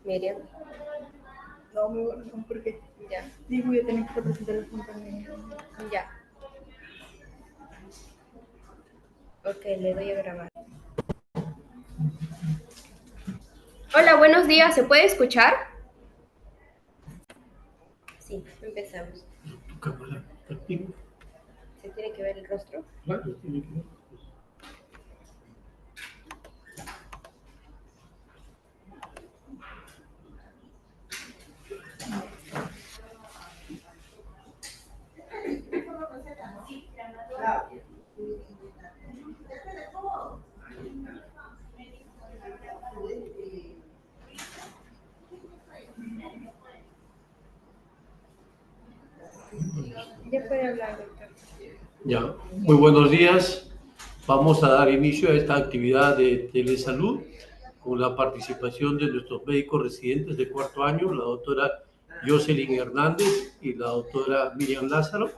Miriam. No, muy bueno, porque Ya. digo, voy a tener que presentar los compañeros. Ya. Ok, le doy a grabar. Hola, buenos días. ¿Se puede escuchar? Sí, empezamos. Tu cámara está activa. ¿Se tiene que ver el rostro? Claro, tiene que ver. Ya puede hablar, doctor. Ya, muy buenos días. Vamos a dar inicio a esta actividad de telesalud con la participación de nuestros médicos residentes de cuarto año, la doctora Jocelyn Hernández y la doctora Miriam Lázaro.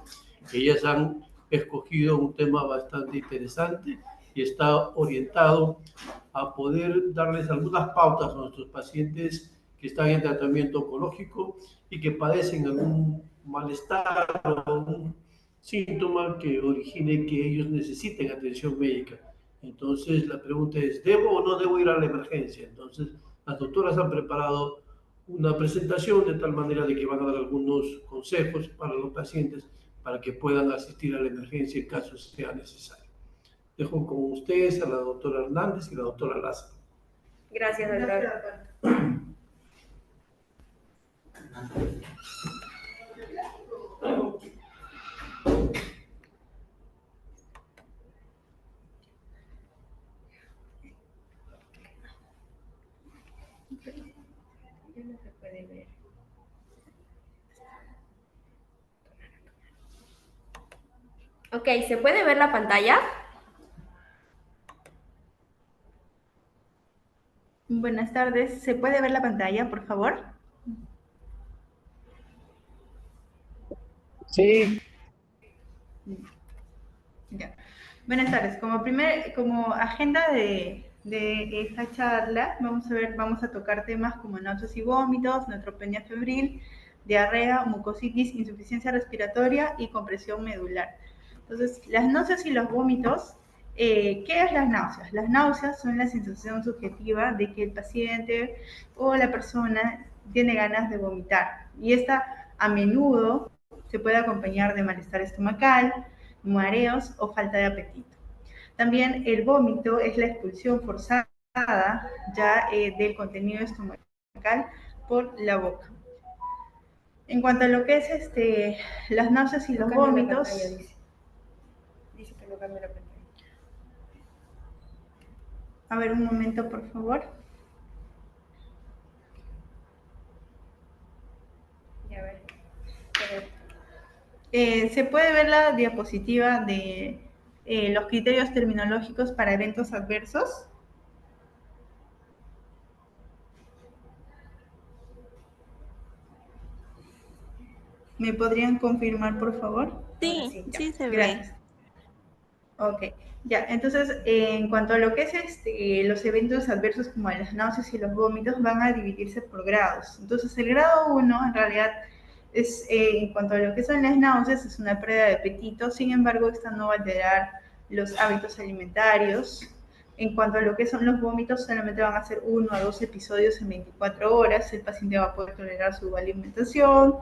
Ellas han escogido un tema bastante interesante y está orientado a poder darles algunas pautas a nuestros pacientes que están en tratamiento oncológico y que padecen algún malestar o un síntoma que origine que ellos necesiten atención médica. Entonces la pregunta es, ¿debo o no debo ir a la emergencia? Entonces las doctoras han preparado una presentación de tal manera de que van a dar algunos consejos para los pacientes para que puedan asistir a la emergencia en caso sea necesario. Dejo con ustedes a la doctora Hernández y la doctora Lázaro. Gracias, doctor. Ya no se puede ver. Ok, ¿se puede ver la pantalla? Buenas tardes, ¿se puede ver la pantalla, por favor? Sí. Ya. Buenas tardes, como agenda de esta charla, vamos a tocar temas como náuseas y vómitos, neutropenia febril, diarrea, mucositis, insuficiencia respiratoria y compresión medular. Entonces, las náuseas y los vómitos, ¿qué es las náuseas? Las náuseas son la sensación subjetiva de que el paciente o la persona tiene ganas de vomitar, y esta a menudo se puede acompañar de malestar estomacal, mareos o falta de apetito. También el vómito es la expulsión forzada ya del contenido estomacal por la boca. En cuanto a lo que es las náuseas y los vómitos... Dice que no cambia la pantalla. A ver, un momento, por favor. Ya ver. Se puede ver la diapositiva de los criterios terminológicos para eventos adversos. ¿Me podrían confirmar, por favor? Sí, sí se ve. Gracias. Ok, ya, entonces en cuanto a lo que es los eventos adversos como las náuseas y los vómitos van a dividirse por grados. Entonces el grado 1 en realidad es, en cuanto a lo que son las náuseas, es una pérdida de apetito, sin embargo esta no va a alterar los hábitos alimentarios. En cuanto a lo que son los vómitos, solamente van a ser 1 a 2 episodios en 24 horas, el paciente va a poder tolerar su alimentación,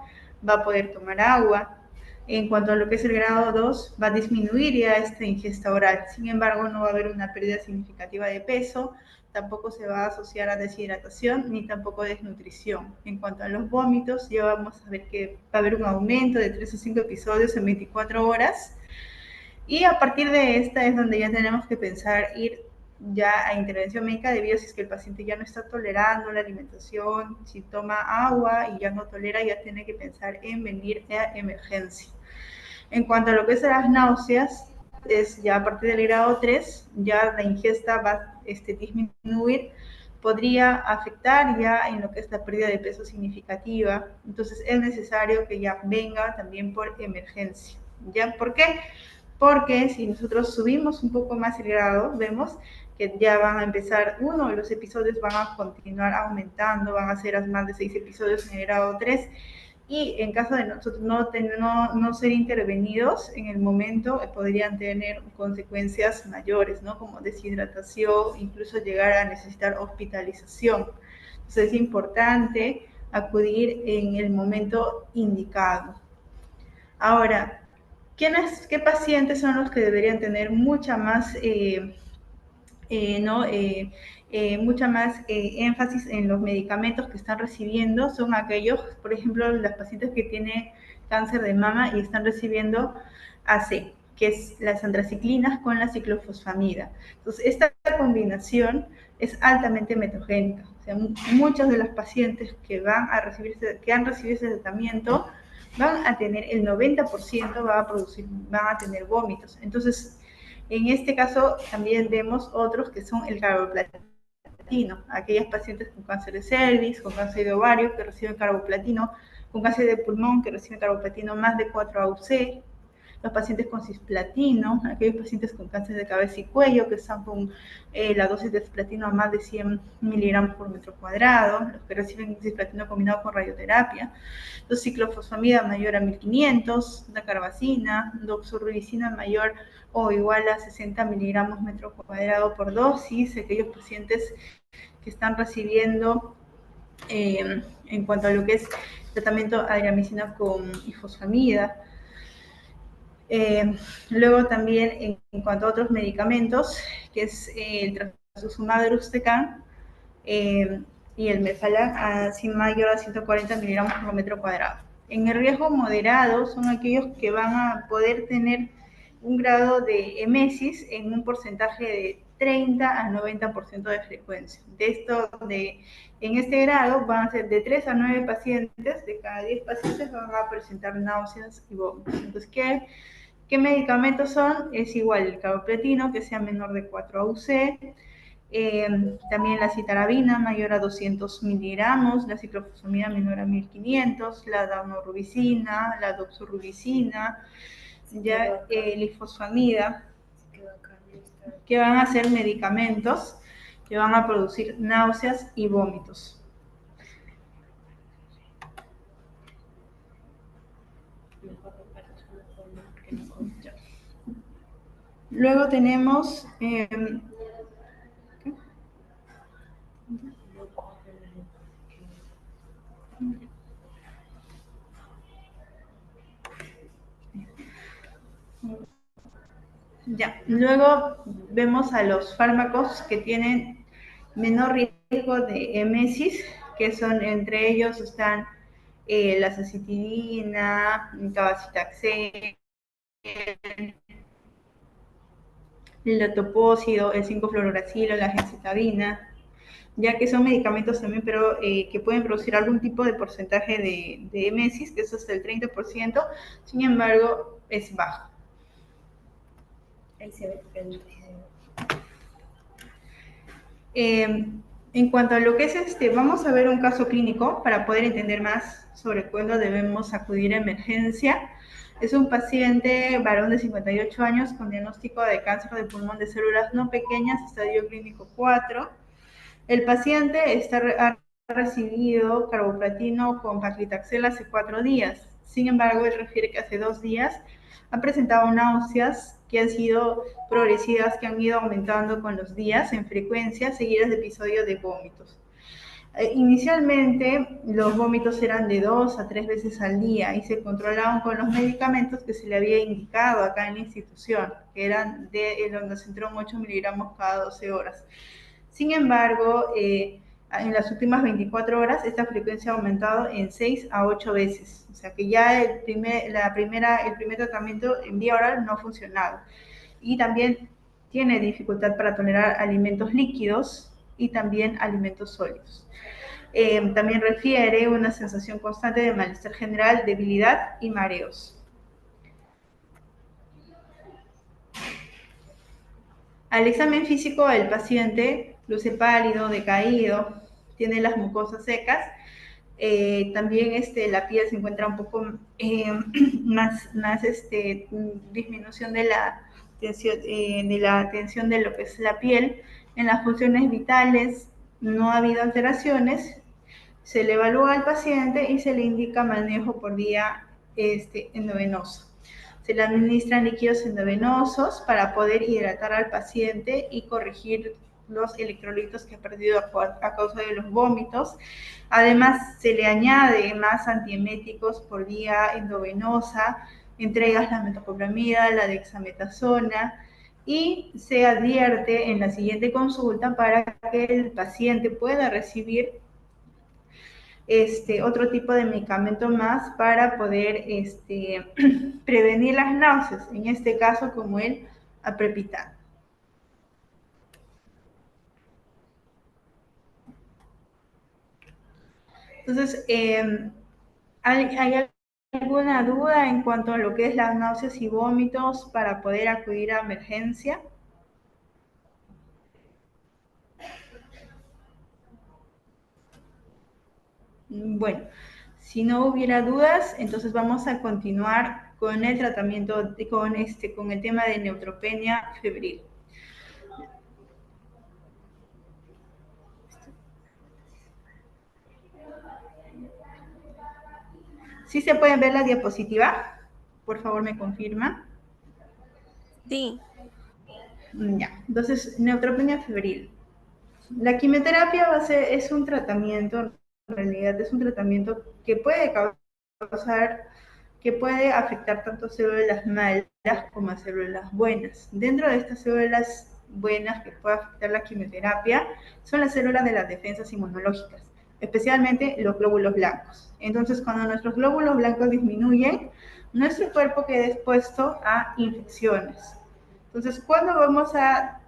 va a poder tomar agua. En cuanto a lo que es el grado 2, va a disminuir ya esta ingesta oral. Sin embargo, no va a haber una pérdida significativa de peso, tampoco se va a asociar a deshidratación ni tampoco a desnutrición. En cuanto a los vómitos, ya vamos a ver que va a haber un aumento de 3 a 5 episodios en 24 horas. Y a partir de esta es donde ya tenemos que pensar ir ya a intervención médica debido a si es que el paciente ya no está tolerando la alimentación, si toma agua y ya no tolera, ya tiene que pensar en venir a emergencia. En cuanto a lo que es las náuseas, es ya a partir del grado 3, ya la ingesta va a disminuir, podría afectar ya en lo que es la pérdida de peso significativa, entonces es necesario que ya venga también por emergencia. ¿Ya? ¿Por qué? porque si nosotros subimos un poco más el grado, vemos que ya van a empezar, uno de los episodios van a continuar aumentando, van a ser más de 6 episodios en el grado 3, y en caso de nosotros no ser intervenidos en el momento, podrían tener consecuencias mayores, ¿no? Como deshidratación, incluso llegar a necesitar hospitalización. Entonces es importante acudir en el momento indicado. Ahora, ¿qué pacientes son los que deberían tener mucha más mucha más énfasis en los medicamentos que están recibiendo? Son aquellos, por ejemplo, las pacientes que tienen cáncer de mama y están recibiendo AC, que es las antraciclinas con la ciclofosfamida. Entonces, esta combinación es altamente metogénica. O sea, muchas de las pacientes que han recibido ese tratamiento van a tener el 90% van a tener vómitos. Entonces, en este caso también vemos otros que son el carboplatino, aquellas pacientes con cáncer de cervix, con cáncer de ovario que reciben carboplatino, con cáncer de pulmón que reciben carboplatino más de 4-AUC, los pacientes con cisplatino, aquellos pacientes con cáncer de cabeza y cuello que están con la dosis de cisplatino a más de 100 miligramos por metro cuadrado, los que reciben cisplatino combinado con radioterapia, los ciclofosfamida mayor a 1500, la carbazina, doxorubicina mayor o igual a 60 miligramos metro cuadrado por dosis, aquellos pacientes que están recibiendo en cuanto a lo que es tratamiento adriamicina con ifosfamida. Luego también en cuanto a otros medicamentos, que es el trastuzumab deruxtecan y el Melphalan sin mayor a 140 miligramos por metro cuadrado. En el riesgo moderado son aquellos que van a poder tener un grado de emesis en un porcentaje de 30 al 90% de frecuencia. En este grado van a ser de 3 a 9 pacientes, de cada 10 pacientes van a presentar náuseas y vómitos. Entonces, ¿qué medicamentos son? Es igual el carboplatino, que sea menor de 4-AUC, también la citarabina mayor a 200 miligramos, la ciclofosfamida menor a 1500, la daunorubicina, la doxorubicina, ya el ifosfamida, que van a ser medicamentos que van a producir náuseas y vómitos. Luego tenemos luego vemos a los fármacos que tienen menor riesgo de emesis, que son, entre ellos están la acitidina, cabazitaxel, el latopócido, el 5-fluoruracilo, la gemcitabina, ya que son medicamentos también, pero que pueden producir algún tipo de porcentaje de emesis, que es hasta el 30%, sin embargo, es bajo. En cuanto a lo que es vamos a ver un caso clínico para poder entender más sobre cuándo debemos acudir a emergencia. Es un paciente varón de 58 años con diagnóstico de cáncer de pulmón de células no pequeñas, estadio clínico 4. El paciente ha recibido carboplatino con paclitaxel hace 4 días. Sin embargo, él refiere que hace 2 días ha presentado náuseas que han sido progresivas, que han ido aumentando con los días en frecuencia, seguidas de episodios de vómitos. Inicialmente, los vómitos eran de 2 a 3 veces al día y se controlaban con los medicamentos que se le había indicado acá en la institución, que eran de el ondansetron 8 miligramos cada 12 horas. Sin embargo, en las últimas 24 horas, esta frecuencia ha aumentado en 6 a 8 veces. O sea que ya el primer tratamiento en vía oral no ha funcionado. Y también tiene dificultad para tolerar alimentos líquidos y también alimentos sólidos. También refiere una sensación constante de malestar general, debilidad y mareos. Al examen físico, el paciente luce pálido, decaído, tiene las mucosas secas, También la piel se encuentra un poco más disminución de la tensión de lo que es la piel. En las funciones vitales no ha habido alteraciones. Se le evalúa al paciente y se le indica manejo por vía endovenosa. Se le administran líquidos endovenosos para poder hidratar al paciente y corregir los electrolitos que ha perdido a causa de los vómitos. Además, se le añade más antieméticos por vía endovenosa, entregas la metoclopramida, la dexametasona, y se advierte en la siguiente consulta para que el paciente pueda recibir otro tipo de medicamento más para poder prevenir las náuseas, en este caso como el aprepitant. Entonces, ¿hay alguna duda en cuanto a lo que es las náuseas y vómitos para poder acudir a emergencia? Bueno, si no hubiera dudas, entonces vamos a continuar con el tratamiento, con el tema de neutropenia febril. ¿Sí se pueden ver la diapositiva? Por favor, me confirma. Sí. Ya, entonces, neutropenia febril. La quimioterapia es un tratamiento, en realidad es un tratamiento que puede afectar tanto células malas como a células buenas. Dentro de estas células buenas que puede afectar la quimioterapia son las células de las defensas inmunológicas, especialmente los glóbulos blancos. Entonces, cuando nuestros glóbulos blancos disminuyen, nuestro cuerpo queda expuesto a infecciones. Entonces, ¿cuándo vamos a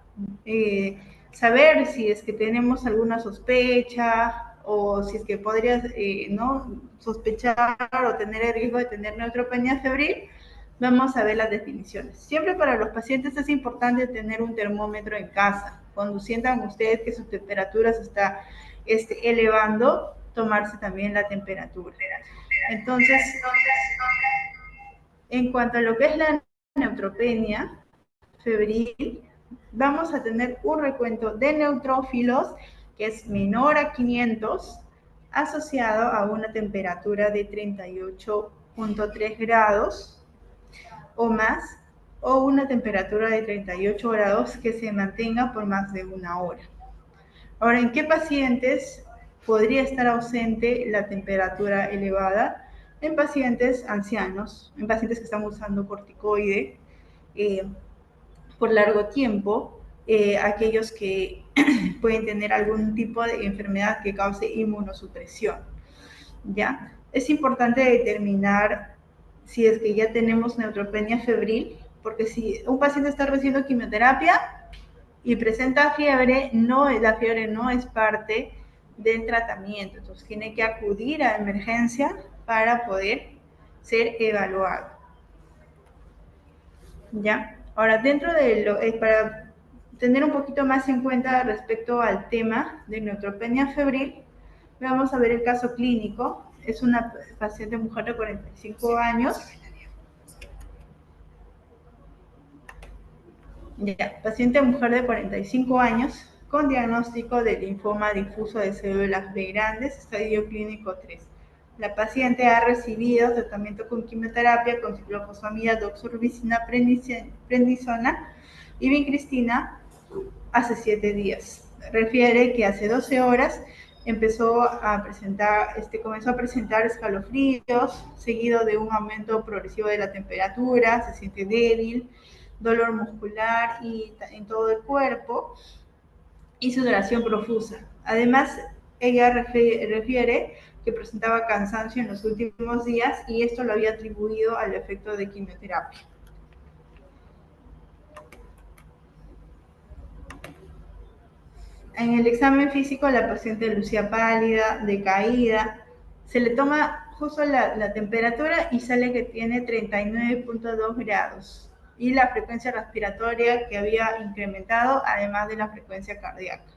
saber si es que tenemos alguna sospecha o si es que podrías no sospechar o tener el riesgo de tener neutropenia febril? Vamos a ver las definiciones. Siempre para los pacientes es importante tener un termómetro en casa. Cuando sientan ustedes que su temperatura se está elevando, tomarse también la temperatura. Entonces, en cuanto a lo que es la neutropenia febril, vamos a tener un recuento de neutrófilos que es menor a 500, asociado a una temperatura de 38.3 grados o más, o una temperatura de 38 grados que se mantenga por más de una hora. Ahora, ¿en qué pacientes podría estar ausente la temperatura elevada? En pacientes ancianos, en pacientes que están usando corticoide por largo tiempo, aquellos que pueden tener algún tipo de enfermedad que cause inmunosupresión, ¿ya? Es importante determinar si es que ya tenemos neutropenia febril, porque si un paciente está recibiendo quimioterapia y presenta fiebre, la fiebre no es parte del tratamiento, entonces tiene que acudir a emergencia para poder ser evaluado, ¿ya? Ahora, dentro de para tener un poquito más en cuenta respecto al tema de neutropenia febril, vamos a ver el caso clínico. Es una paciente mujer de 45 años. Ya, paciente mujer de 45 años con diagnóstico de linfoma difuso de células B grandes, estadio clínico 3. La paciente ha recibido tratamiento con quimioterapia con ciclofosfamida, doxorubicina, prednisona y vincristina hace 7 días. Refiere que hace 12 horas comenzó a presentar escalofríos, seguido de un aumento progresivo de la temperatura, se siente débil, dolor muscular y en todo el cuerpo, y sudoración profusa. Además, ella refiere que presentaba cansancio en los últimos días y esto lo había atribuido al efecto de quimioterapia. En el examen físico la paciente lucía pálida, decaída, se le toma justo la temperatura y sale que tiene 39.2 grados y la frecuencia respiratoria que había incrementado, además de la frecuencia cardíaca.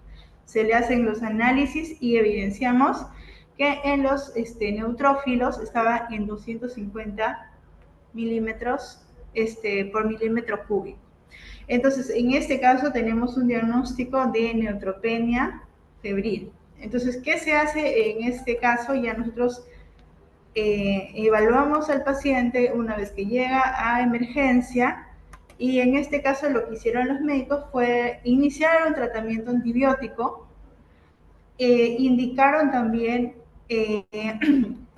Se le hacen los análisis y evidenciamos que en los neutrófilos estaba en 250 milímetros por milímetro cúbico. Entonces, en este caso tenemos un diagnóstico de neutropenia febril. Entonces, ¿qué se hace en este caso? Ya nosotros evaluamos al paciente una vez que llega a emergencia, y en este caso lo que hicieron los médicos fue iniciar un tratamiento antibiótico. Indicaron también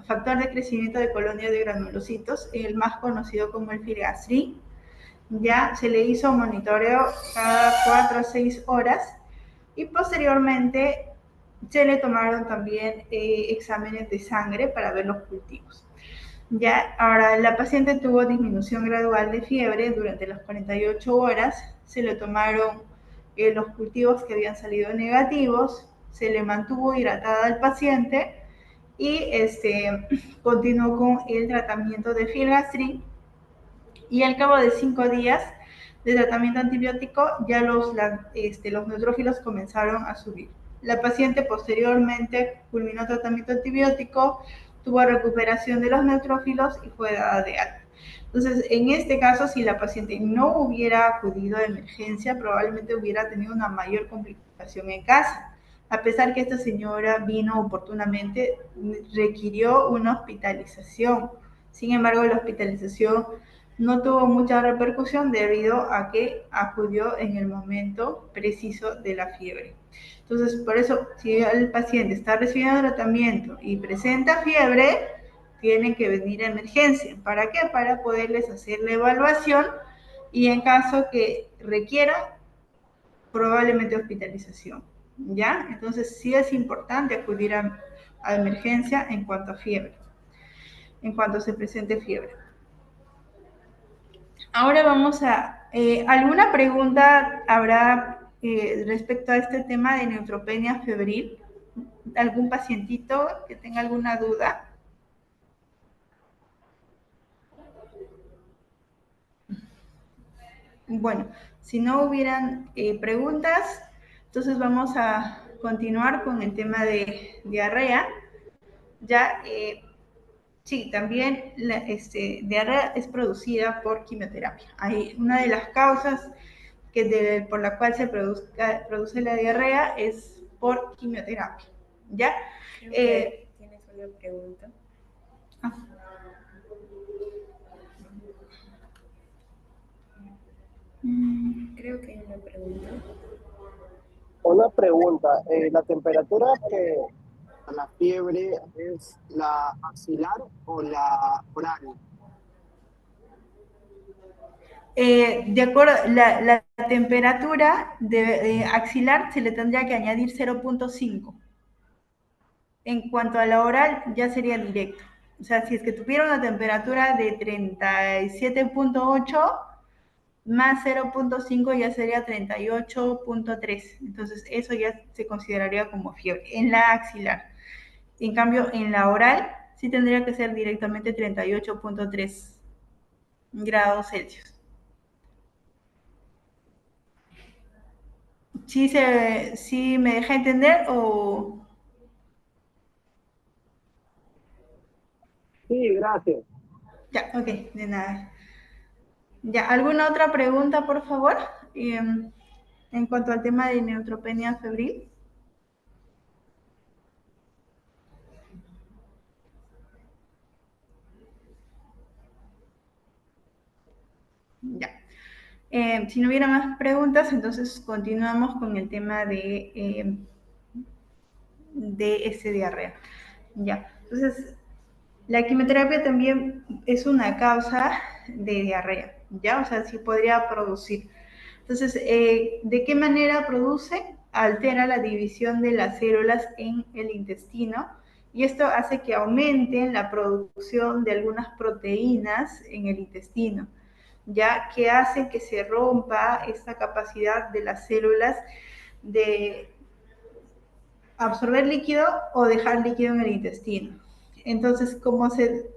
factor de crecimiento de colonias de granulocitos, el más conocido como el filgastrin. Ya se le hizo monitoreo cada 4 a 6 horas y posteriormente se le tomaron también exámenes de sangre para ver los cultivos. Ya, ahora la paciente tuvo disminución gradual de fiebre durante las 48 horas, se le tomaron los cultivos que habían salido negativos, se le mantuvo hidratada al paciente y continuó con el tratamiento de filgastrin, y al cabo de 5 días de tratamiento antibiótico ya los neutrófilos comenzaron a subir. La paciente posteriormente culminó tratamiento antibiótico, tuvo recuperación de los neutrófilos y fue dada de alta. Entonces, en este caso, si la paciente no hubiera acudido a emergencia, probablemente hubiera tenido una mayor complicación en casa. A pesar que esta señora vino oportunamente, requirió una hospitalización. Sin embargo, la hospitalización no tuvo mucha repercusión debido a que acudió en el momento preciso de la fiebre. Entonces, por eso, si el paciente está recibiendo tratamiento y presenta fiebre, tienen que venir a emergencia. ¿Para qué? Para poderles hacer la evaluación y en caso que requiera, probablemente hospitalización. ¿Ya? Entonces, sí es importante acudir a emergencia en cuanto a fiebre, en cuanto se presente fiebre. Ahora vamos a... ¿alguna pregunta habrá respecto a este tema de neutropenia febril? ¿Algún pacientito que tenga alguna duda? Bueno, si no hubieran preguntas, entonces vamos a continuar con el tema de diarrea. Ya, sí, también la diarrea es producida por quimioterapia. Hay una de las causas por la cual se produce la diarrea es por quimioterapia. ¿Ya? Creo que tienes una pregunta. Creo que hay una pregunta. Una pregunta, ¿la temperatura que a la fiebre es la axilar o la oral? De acuerdo, la temperatura de axilar se le tendría que añadir 0.5. En cuanto a la oral, ya sería directo. O sea, si es que tuviera una temperatura de 37.8, más 0.5 ya sería 38.3. Entonces, eso ya se consideraría como fiebre en la axilar. En cambio, en la oral, sí tendría que ser directamente 38.3 grados Celsius. ¿Sí me deja entender o...? Sí, gracias. Ya, ok, de nada. Ya, ¿alguna otra pregunta, por favor? En cuanto al tema de neutropenia febril. Ya. Si no hubiera más preguntas, entonces continuamos con el tema de diarrea. Ya. Entonces, la quimioterapia también es una causa de diarrea, ¿ya? O sea, sí podría producir. Entonces, ¿de qué manera produce? Altera la división de las células en el intestino, y esto hace que aumente la producción de algunas proteínas en el intestino, ya que hace que se rompa esta capacidad de las células de absorber líquido o dejar líquido en el intestino. Entonces, como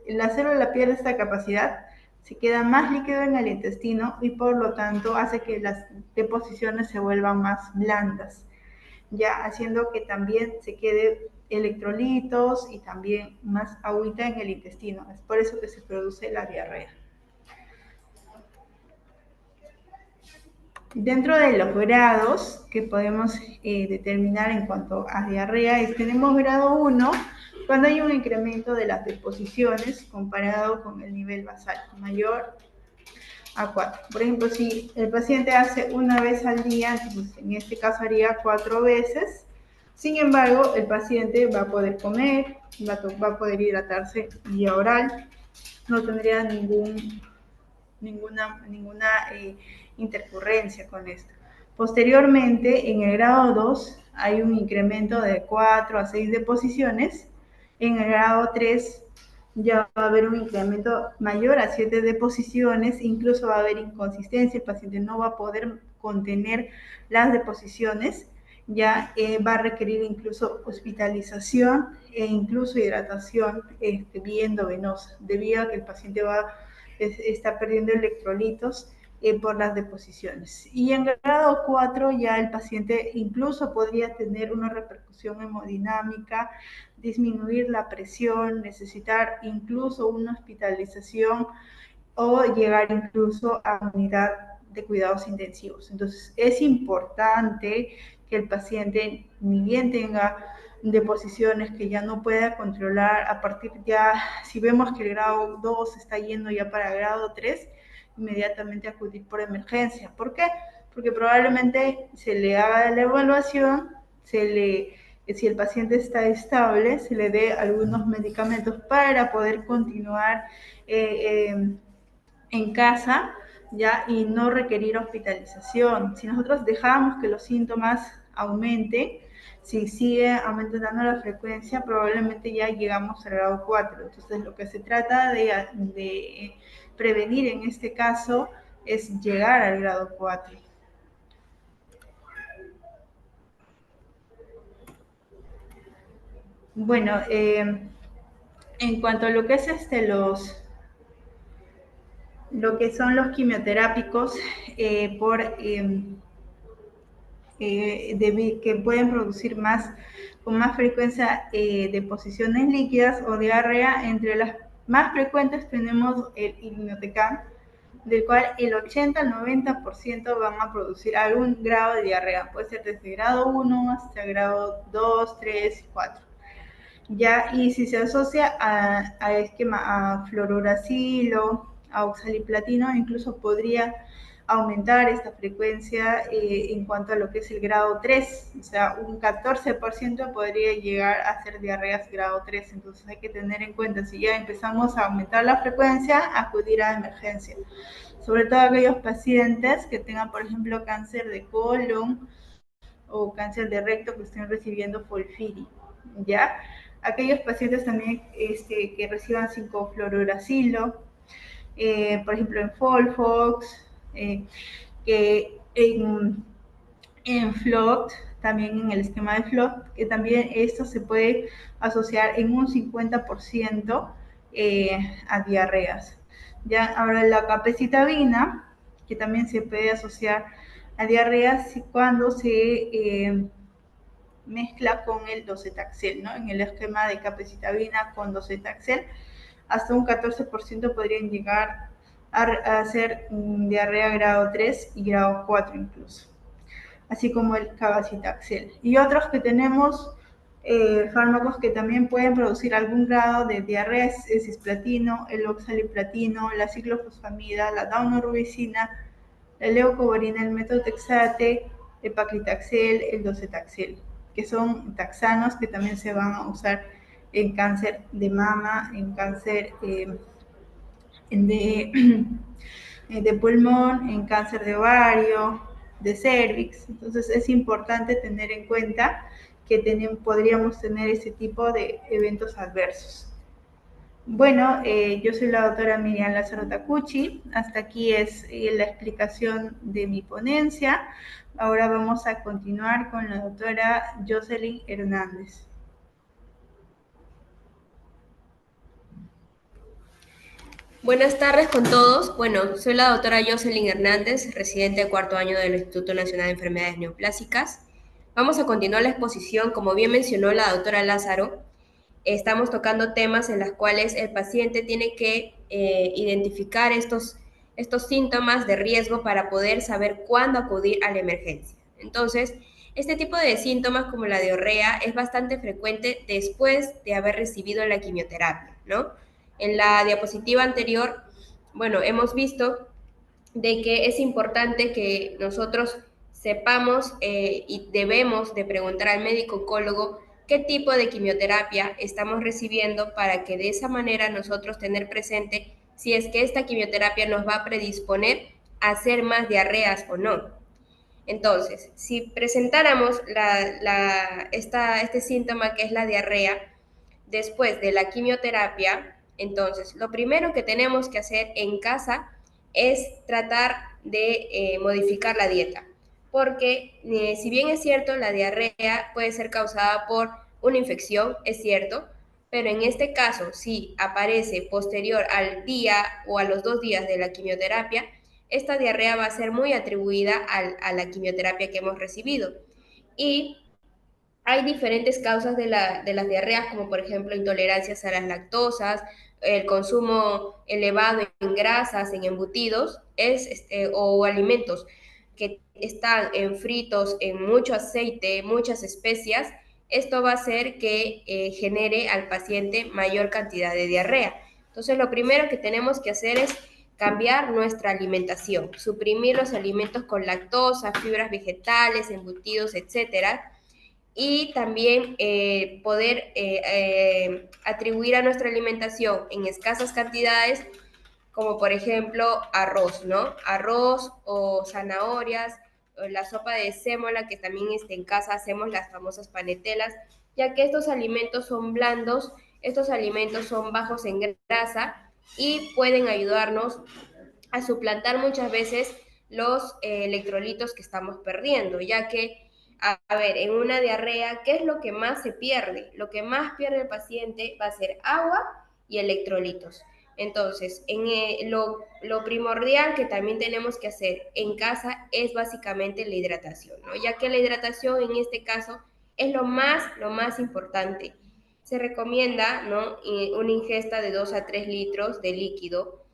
la célula pierde esta capacidad, se queda más líquido en el intestino y por lo tanto hace que las deposiciones se vuelvan más blandas, ya haciendo que también se quede electrolitos y también más agüita en el intestino. Es por eso que se produce la diarrea. Dentro de los grados que podemos determinar en cuanto a diarrea, tenemos grado 1 cuando hay un incremento de las deposiciones comparado con el nivel basal, mayor a 4. Por ejemplo, si el paciente hace una vez al día, entonces en este caso haría 4 veces. Sin embargo, el paciente va a poder comer, va a poder hidratarse vía oral, no tendría ninguna intercurrencia con esto. Posteriormente, en el grado 2 hay un incremento de 4 a 6 deposiciones. En el grado 3 ya va a haber un incremento mayor a 7 deposiciones, incluso va a haber inconsistencia, el paciente no va a poder contener las deposiciones, ya va a requerir incluso hospitalización e incluso hidratación vía endovenosa, debido a que el paciente está perdiendo electrolitos por las deposiciones. Y en grado 4 ya el paciente incluso podría tener una repercusión hemodinámica, disminuir la presión, necesitar incluso una hospitalización o llegar incluso a unidad de cuidados intensivos. Entonces es importante que el paciente, ni bien tenga deposiciones que ya no pueda controlar, a partir ya, si vemos que el grado 2 está yendo ya para grado 3, inmediatamente acudir por emergencia. ¿Por qué? Porque probablemente se le haga la evaluación, si el paciente está estable, se le dé algunos medicamentos para poder continuar en casa, ¿ya? Y no requerir hospitalización. Si nosotros dejamos que los síntomas aumenten, si sigue aumentando la frecuencia, probablemente ya llegamos al grado 4. Entonces, lo que se trata de prevenir en este caso es llegar al grado 4. Bueno, en cuanto a lo que es lo que son los quimioterápicos que pueden producir con más frecuencia deposiciones líquidas o diarrea. Entre las más frecuentes tenemos el irinotecan, del cual el 80 al 90% van a producir algún grado de diarrea. Puede ser desde grado 1 hasta grado 2, 3 y 4. ¿Ya? Y si se asocia a esquema a fluoruracilo, a oxaliplatino, incluso podría aumentar esta frecuencia en cuanto a lo que es el grado 3, o sea, un 14% podría llegar a ser diarreas grado 3, entonces hay que tener en cuenta, si ya empezamos a aumentar la frecuencia, acudir a emergencia, sobre todo aquellos pacientes que tengan, por ejemplo, cáncer de colon o cáncer de recto que estén recibiendo FOLFIRI, ¿ya? Aquellos pacientes también que reciban 5-fluoruracilo, por ejemplo en FOLFOX, que en FLOT, también en el esquema de FLOT, que también esto se puede asociar en un 50% a diarreas. Ya, ahora la capecitabina, que también se puede asociar a diarreas cuando se mezcla con el docetaxel, ¿no? En el esquema de capecitabina con docetaxel, hasta un 14% podrían llegar a hacer diarrea grado 3 y grado 4 incluso, así como el cabazitaxel. Y otros que tenemos fármacos que también pueden producir algún grado de diarrea, es cisplatino, el oxaliplatino, la ciclofosfamida, la daunorubicina, la leucovorina, el metotrexate, el paclitaxel, el docetaxel, que son taxanos que también se van a usar en cáncer de mama, en cáncer de pulmón, en cáncer de ovario, de cervix. Entonces es importante tener en cuenta que podríamos tener ese tipo de eventos adversos. Bueno, yo soy la doctora Miriam Lázaro Tacucci. Hasta aquí es la explicación de mi ponencia. Ahora vamos a continuar con la doctora Jocelyn Hernández. Buenas tardes con todos. Bueno, soy la doctora Jocelyn Hernández, residente de cuarto año del Instituto Nacional de Enfermedades Neoplásicas. Vamos a continuar la exposición. Como bien mencionó la doctora Lázaro, estamos tocando temas en los cuales el paciente tiene que identificar estos síntomas de riesgo para poder saber cuándo acudir a la emergencia. Entonces, este tipo de síntomas como la diarrea es bastante frecuente después de haber recibido la quimioterapia, ¿no? En la diapositiva anterior, bueno, hemos visto de que es importante que nosotros sepamos y debemos de preguntar al médico oncólogo qué tipo de quimioterapia estamos recibiendo para que de esa manera nosotros tener presente si es que esta quimioterapia nos va a predisponer a hacer más diarreas o no. Entonces, si presentáramos este síntoma que es la diarrea después de la quimioterapia, entonces lo primero que tenemos que hacer en casa es tratar de modificar la dieta, porque si bien es cierto, la diarrea puede ser causada por una infección, es cierto, pero en este caso, si aparece posterior al día o a los 2 días de la quimioterapia, esta diarrea va a ser muy atribuida a la quimioterapia que hemos recibido. Y hay diferentes causas de las diarreas, como por ejemplo intolerancias a las lactosas, el consumo elevado en grasas, en embutidos, o alimentos que están en fritos, en mucho aceite, muchas especias. Esto va a hacer que genere al paciente mayor cantidad de diarrea. Entonces, lo primero que tenemos que hacer es cambiar nuestra alimentación, suprimir los alimentos con lactosa, fibras vegetales, embutidos, etcétera, y también poder atribuir a nuestra alimentación en escasas cantidades, como por ejemplo arroz, ¿no? Arroz o zanahorias, o la sopa de sémola, que también en casa hacemos las famosas panetelas, ya que estos alimentos son blandos, estos alimentos son bajos en grasa y pueden ayudarnos a suplantar muchas veces los electrolitos que estamos perdiendo, ya que, a ver, en una diarrea, ¿qué es lo que más se pierde? Lo que más pierde el paciente va a ser agua y electrolitos. Entonces, lo primordial que también tenemos que hacer en casa es básicamente la hidratación, ¿no? Ya que la hidratación en este caso es lo más importante. Se recomienda, ¿no?, una ingesta de 2 a 3 litros de líquido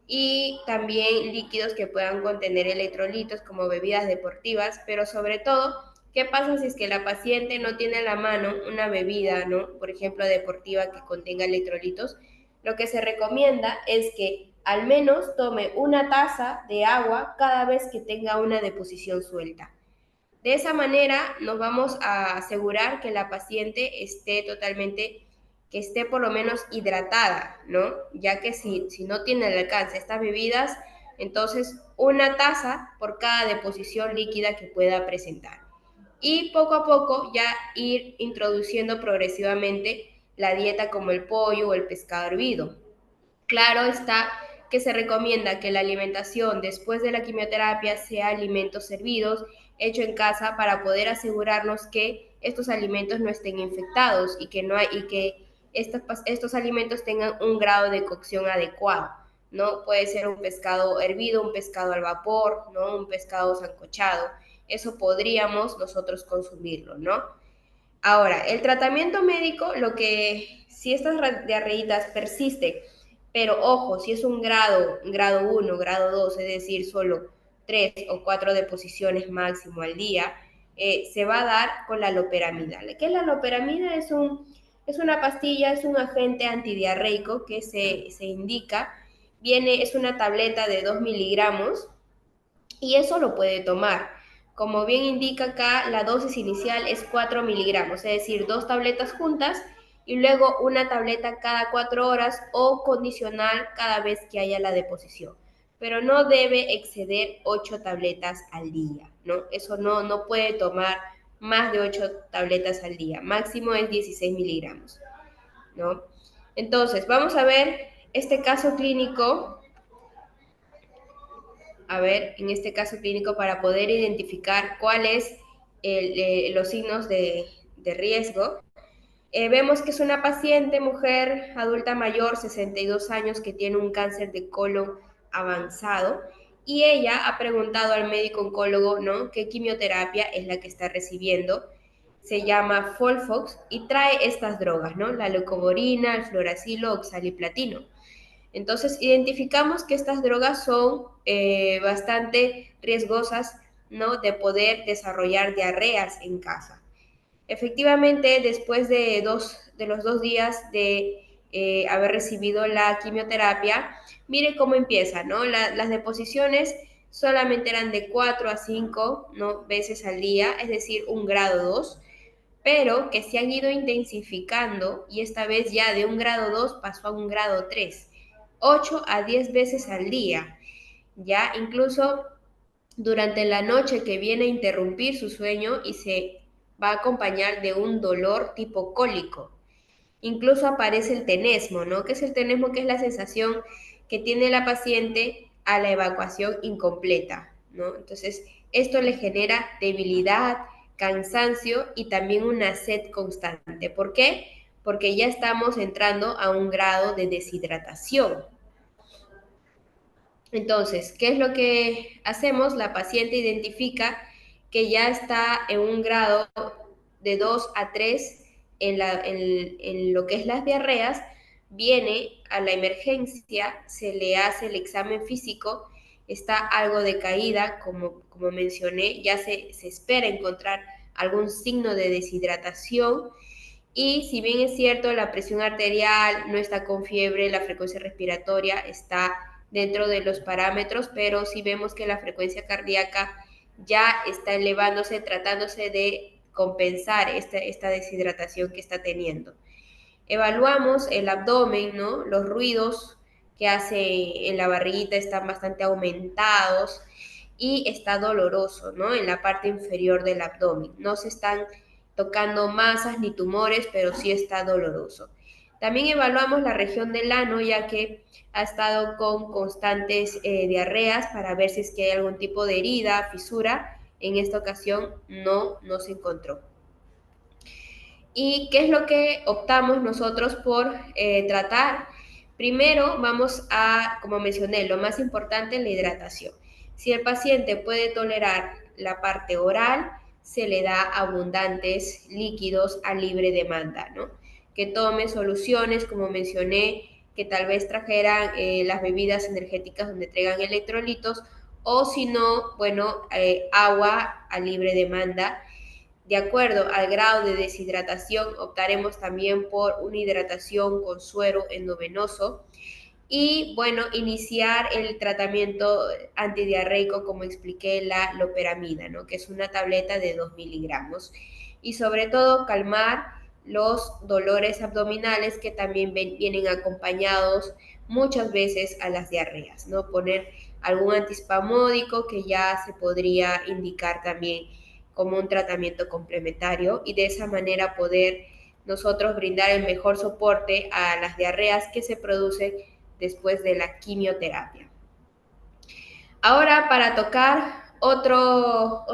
y también líquidos que puedan contener electrolitos como bebidas deportivas, pero sobre todo, ¿qué pasa si es que la paciente no tiene a la mano una bebida, ¿no?, por ejemplo, deportiva que contenga electrolitos? Lo que se recomienda es que al menos tome una taza de agua cada vez que tenga una deposición suelta. De esa manera nos vamos a asegurar que la paciente que esté por lo menos hidratada, ¿no? Ya que si no tiene al alcance estas bebidas, entonces una taza por cada deposición líquida que pueda presentar. Y poco a poco ya ir introduciendo progresivamente la dieta como el pollo o el pescado hervido. Claro está que se recomienda que la alimentación después de la quimioterapia sea alimentos servidos, hecho en casa, para poder asegurarnos que estos alimentos no estén infectados y que estos alimentos tengan un grado de cocción adecuado, ¿no? Puede ser un pescado hervido, un pescado al vapor, ¿no?, un pescado sancochado. Eso podríamos nosotros consumirlo, ¿no? Ahora, el tratamiento médico, si estas diarreitas persisten, pero ojo, si es un grado 1, grado 2, es decir, solo 3 o 4 deposiciones máximo al día, se va a dar con la loperamida. ¿Qué es la loperamida? Es una pastilla, es un agente antidiarreico que se indica, es una tableta de 2 miligramos y eso lo puede tomar. Como bien indica acá, la dosis inicial es 4 miligramos, es decir, 2 tabletas juntas y luego una tableta cada 4 horas o condicional cada vez que haya la deposición. Pero no debe exceder 8 tabletas al día, ¿no? Eso no puede tomar más de 8 tabletas al día, máximo es 16 miligramos, ¿no? Entonces, vamos a ver este caso clínico. A ver, en este caso clínico, para poder identificar cuáles los signos de riesgo. Vemos que es una paciente, mujer adulta mayor, 62 años, que tiene un cáncer de colon avanzado y ella ha preguntado al médico oncólogo, ¿no?, qué quimioterapia es la que está recibiendo. Se llama Folfox y trae estas drogas, ¿no?, la leucovorina, el fluoracilo, oxaliplatino. Entonces, identificamos que estas drogas son bastante riesgosas, ¿no?, de poder desarrollar diarreas en casa. Efectivamente, después de los 2 días de haber recibido la quimioterapia, mire cómo empieza, ¿no? Las deposiciones solamente eran de 4 a 5, ¿no?, veces al día, es decir, un grado 2, pero que se han ido intensificando y esta vez ya de un grado 2 pasó a un grado 3, 8 a 10 veces al día, ya incluso durante la noche, que viene a interrumpir su sueño y se va a acompañar de un dolor tipo cólico. Incluso aparece el tenesmo, ¿no? ¿Qué es el tenesmo? Que es la sensación que tiene la paciente a la evacuación incompleta, ¿no? Entonces, esto le genera debilidad, cansancio y también una sed constante. ¿Por qué? Porque ya estamos entrando a un grado de deshidratación. Entonces, ¿qué es lo que hacemos? La paciente identifica que ya está en un grado de 2 a 3 en lo que es las diarreas, viene a la emergencia, se le hace el examen físico, está algo decaída, como mencioné, ya se espera encontrar algún signo de deshidratación. Y si bien es cierto, la presión arterial no está con fiebre, la frecuencia respiratoria está dentro de los parámetros, pero si vemos que la frecuencia cardíaca ya está elevándose, tratándose de compensar esta deshidratación que está teniendo. Evaluamos el abdomen, ¿no? Los ruidos que hace en la barriguita están bastante aumentados y está doloroso, ¿no?, en la parte inferior del abdomen. No se están tocando masas ni tumores, pero sí está doloroso. También evaluamos la región del ano, ya que ha estado con constantes diarreas para ver si es que hay algún tipo de herida, fisura. En esta ocasión no se encontró. ¿Y qué es lo que optamos nosotros por tratar? Primero vamos a, como mencioné, lo más importante, la hidratación. Si el paciente puede tolerar la parte oral, se le da abundantes líquidos a libre demanda, ¿no? Que tome soluciones, como mencioné, que tal vez trajeran las bebidas energéticas donde traigan electrolitos, o si no, bueno, agua a libre demanda. De acuerdo al grado de deshidratación, optaremos también por una hidratación con suero endovenoso y, bueno, iniciar el tratamiento antidiarreico, como expliqué, la loperamida, ¿no?, que es una tableta de 2 miligramos. Y sobre todo, calmar los dolores abdominales que también vienen acompañados muchas veces a las diarreas, ¿no? Poner algún antispasmódico que ya se podría indicar también como un tratamiento complementario y de esa manera poder nosotros brindar el mejor soporte a las diarreas que se producen después de la quimioterapia. Ahora, para tocar otro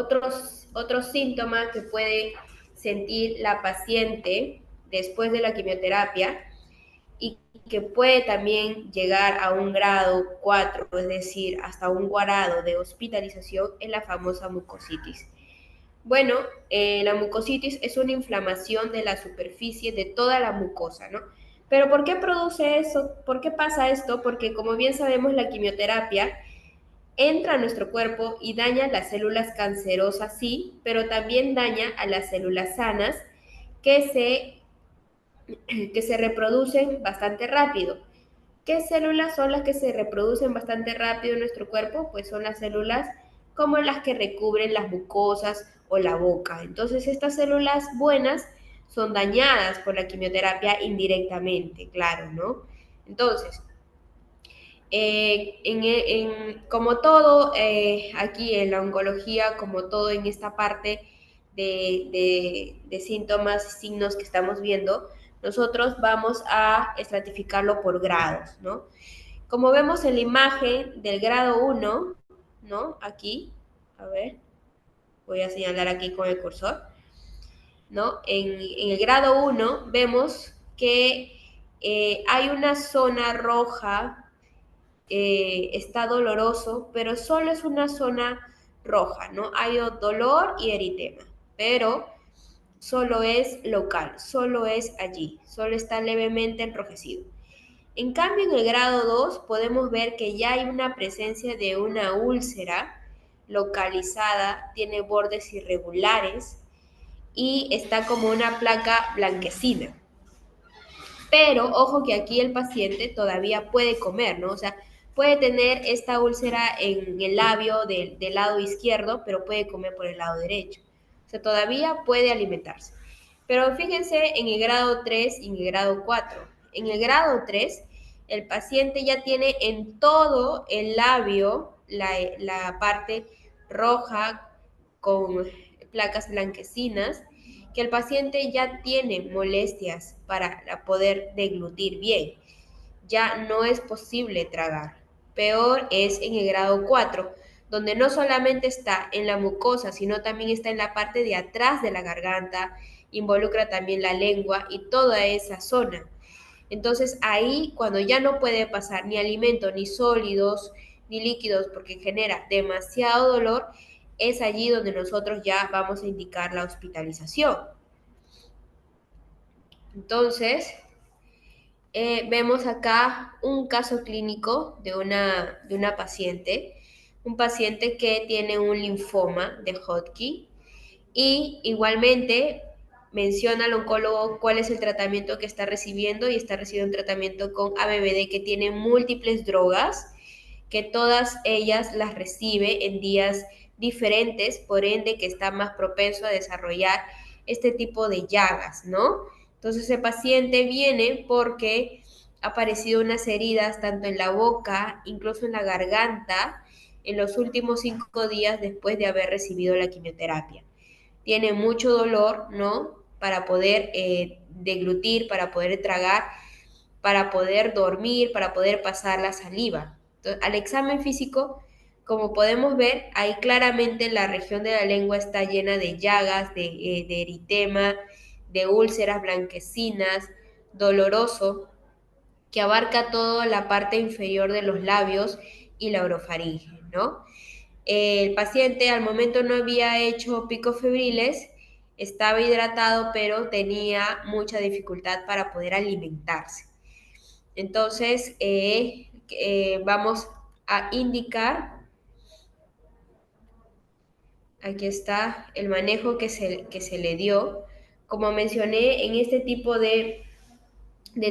síntoma que puede sentir la paciente después de la quimioterapia y que puede también llegar a un grado 4, es decir, hasta un grado de hospitalización, es la famosa mucositis. Bueno, la mucositis es una inflamación de la superficie de toda la mucosa, ¿no? Pero ¿por qué produce eso? ¿Por qué pasa esto? Porque, como bien sabemos, la quimioterapia entra a nuestro cuerpo y daña las células cancerosas, sí, pero también daña a las células sanas que se reproducen bastante rápido. ¿Qué células son las que se reproducen bastante rápido en nuestro cuerpo? Pues son las células como las que recubren las mucosas o la boca. Entonces, estas células buenas son dañadas por la quimioterapia indirectamente, claro, ¿no? Entonces, como todo aquí en la oncología, como todo en esta parte de síntomas, signos que estamos viendo, nosotros vamos a estratificarlo por grados, ¿no? Como vemos en la imagen del grado 1, ¿no? Aquí, a ver, voy a señalar aquí con el cursor, ¿no? En el grado 1 vemos que hay una zona roja está doloroso, pero solo es una zona roja, ¿no? Hay dolor y eritema, pero solo es local, solo es allí, solo está levemente enrojecido. En cambio, en el grado 2 podemos ver que ya hay una presencia de una úlcera localizada, tiene bordes irregulares y está como una placa blanquecina. Pero ojo que aquí el paciente todavía puede comer, ¿no? O sea, puede tener esta úlcera en el labio del lado izquierdo, pero puede comer por el lado derecho. O sea, todavía puede alimentarse. Pero fíjense en el grado 3 y en el grado 4. En el grado 3, el paciente ya tiene en todo el labio la parte roja con placas blanquecinas, que el paciente ya tiene molestias para poder deglutir bien. Ya no es posible tragar. Peor es en el grado 4, donde no solamente está en la mucosa, sino también está en la parte de atrás de la garganta, involucra también la lengua y toda esa zona. Entonces ahí, cuando ya no puede pasar ni alimento, ni sólidos, ni líquidos, porque genera demasiado dolor, es allí donde nosotros ya vamos a indicar la hospitalización. Entonces, vemos acá un caso clínico de una paciente, un paciente que tiene un linfoma de Hodgkin y igualmente menciona al oncólogo cuál es el tratamiento que está recibiendo y está recibiendo un tratamiento con ABVD que tiene múltiples drogas, que todas ellas las recibe en días diferentes, por ende que está más propenso a desarrollar este tipo de llagas, ¿no? Entonces el paciente viene porque ha aparecido unas heridas tanto en la boca, incluso en la garganta, en los últimos 5 días después de haber recibido la quimioterapia. Tiene mucho dolor, ¿no? Para poder deglutir, para poder tragar, para poder dormir, para poder pasar la saliva. Entonces, al examen físico, como podemos ver, ahí claramente la región de la lengua está llena de llagas, de eritema, de úlceras blanquecinas, doloroso, que abarca toda la parte inferior de los labios y la orofaringe, ¿no? El paciente al momento no había hecho picos febriles, estaba hidratado, pero tenía mucha dificultad para poder alimentarse. Entonces, vamos a indicar, aquí está el manejo que se le dio. Como mencioné, en este tipo de